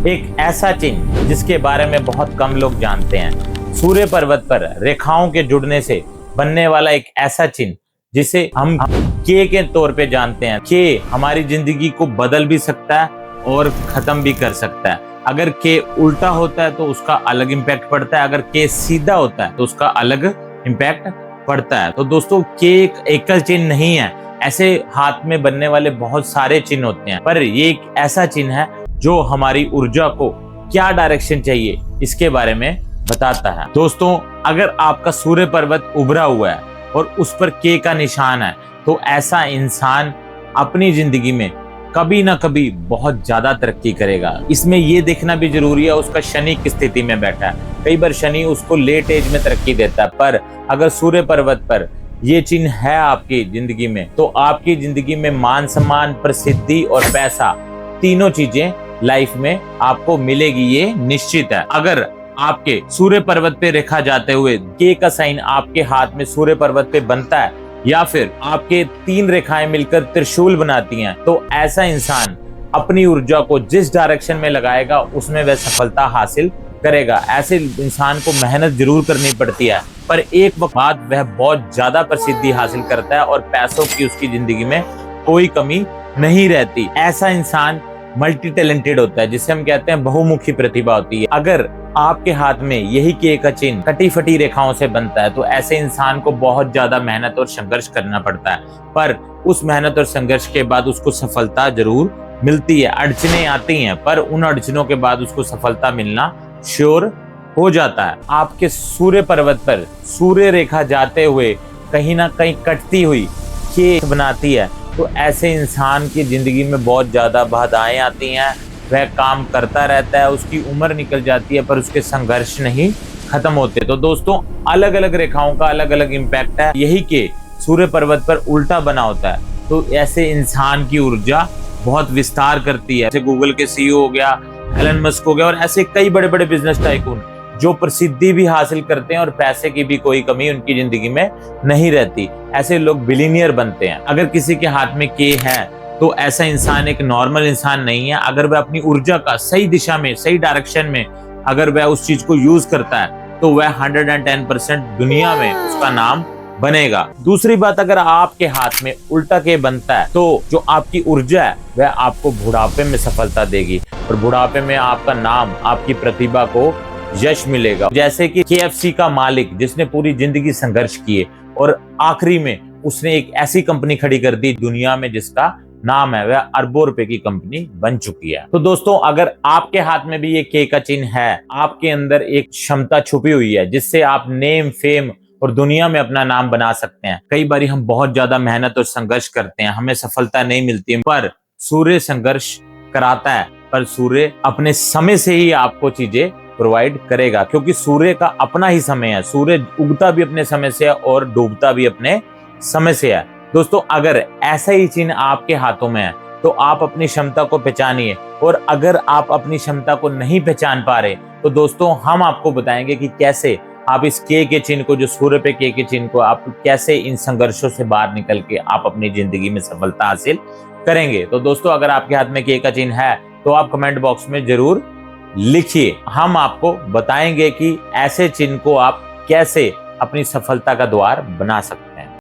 एक ऐसा चिन्ह जिसके बारे में बहुत कम लोग जानते हैं। सूर्य पर्वत पर रेखाओं के जुड़ने से बनने वाला एक ऐसा चिन्ह जिसे हम के तौर पे जानते हैं। के हमारी जिंदगी को बदल भी सकता है और खत्म भी कर सकता है। अगर के उल्टा होता है तो उसका अलग इम्पैक्ट पड़ता है, अगर के सीधा होता है तो उसका अलग इम्पैक्ट पड़ता है। तो दोस्तों, के एक एकल चिन्ह नहीं है, ऐसे हाथ में बनने वाले बहुत सारे चिन्ह होते हैं, पर ये एक ऐसा चिन्ह है जो हमारी ऊर्जा को क्या डायरेक्शन चाहिए इसके बारे में बताता है। दोस्तों, अगर आपका सूर्य पर्वत उभरा हुआ है और उस पर के का निशान है तो ऐसा इंसान अपनी जिंदगी में कभी ना कभी बहुत ज्यादा तरक्की करेगा। इसमें यह देखना भी जरूरी है उसका शनि किस स्थिति में बैठा है। कई बार शनि उसको लेट एज में तरक्की देता है, पर अगर सूर्य पर्वत पर ये चिन्ह है आपकी जिंदगी में तो आपकी जिंदगी में मान सम्मान, प्रसिद्धि और पैसा, तीनों चीजें लाइफ में आपको मिलेगी, ये निश्चित है। अगर आपके सूर्य पर्वत पे रेखा जाते हुए के का साइन आपके हाथ में सूर्य पर्वत पे बनता है या फिर आपके 3 रेखाएं मिलकर त्रिशूल बनाती हैं, तो ऐसा इंसान अपनी ऊर्जा को जिस डायरेक्शन में लगाएगा उसमें वह सफलता हासिल करेगा। ऐसे इंसान को मेहनत जरूर करनी पड़ती है, पर एक वक्त बाद वह बहुत ज्यादा प्रसिद्धि हासिल करता है और पैसों की उसकी जिंदगी में कोई कमी नहीं रहती। ऐसा इंसान मल्टी टैलेंटेड होता है, जिसे हम कहते हैं बहुमुखी प्रतिभा होती है। अगर आपके हाथ में यही के का चिन्ह कटी फटी रेखाओं से बनता है तो ऐसे इंसान को बहुत ज्यादा मेहनत और संघर्ष करना पड़ता है, पर उस मेहनत और संघर्ष के बाद उसको सफलता जरूर मिलती है। अड़चने आती हैं, पर उन अड़चनों के बाद उसको सफलता मिलना श्योर हो जाता है। आपके सूर्य पर्वत पर सूर्य रेखा जाते हुए कहीं ना कहीं कटती हुई के बनाती है तो ऐसे इंसान की जिंदगी में बहुत ज्यादा बाधाएं आती हैं। वह काम करता रहता है, उसकी उम्र निकल जाती है, पर उसके संघर्ष नहीं खत्म होते। तो दोस्तों, अलग अलग रेखाओं का अलग अलग इम्पैक्ट है। यही के सूर्य पर्वत पर उल्टा बना होता है तो ऐसे इंसान की ऊर्जा बहुत विस्तार करती है। जैसे गूगल के सीईओ हो गया, एलन मस्क हो गया, और ऐसे कई बड़े बड़े बिजनेस टाइकून जो प्रसिद्धि भी हासिल करते हैं और पैसे की भी कोई कमी उनकी जिंदगी में नहीं रहती। ऐसे लोग बिलियनियर बनते हैं। अगर किसी के हाथ में के है तो ऐसा इंसान एक नॉर्मल इंसान नहीं है। अगर वह अपनी ऊर्जा का सही दिशा में, सही डायरेक्शन में अगर वह उस चीज को यूज करता है तो वह 110% दुनिया में उसका नाम बनेगा। दूसरी बात, अगर आपके हाथ में उल्टा के बनता है तो जो आपकी ऊर्जा है वह आपको बुढ़ापे में सफलता देगी और बुढ़ापे में आपका नाम, आपकी प्रतिभा को यश मिलेगा। जैसे कि KFC का मालिक जिसने पूरी जिंदगी संघर्ष किए और आखिरी में उसने एक ऐसी कंपनी खड़ी कर दी दुनिया में जिसका नाम है, वह अरबों रुपए की कंपनी बन चुकी है। तो दोस्तों, अगर आपके हाथ में भी ये के का चिन्ह है, आपके अंदर एक क्षमता छुपी हुई है जिससे आप नेम, फेम और दुनिया में अपना नाम बना सकते हैं। कई बार हम बहुत ज्यादा मेहनत और संघर्ष करते हैं, हमें सफलता नहीं मिलती, पर सूर्य संघर्ष कराता है, पर सूर्य अपने समय से ही आपको चीजें प्रोवाइड करेगा, क्योंकि सूर्य का अपना ही समय है। सूर्य उगता भी अपने समय से है और डूबता भी अपने समय से है। दोस्तों, अगर ऐसा ही चिन्ह आपके हाथों में है तो आप अपनी क्षमता को पहचानिए, और अगर आप अपनी क्षमता को नहीं पहचान पा रहे तो दोस्तों हम आपको बताएंगे कि कैसे आप इस के चिन्ह को, जो सूर्य पे के चिन्ह को, आप कैसे इन संघर्षों से बाहर निकल के आप अपनी जिंदगी में सफलता हासिल करेंगे। तो दोस्तों, अगर आपके हाथ में के का चिन्ह है तो आप कमेंट बॉक्स में जरूर लिखिए। हम आपको बताएंगे कि ऐसे चिन्ह को आप कैसे अपनी सफलता का द्वार बना सकते हैं।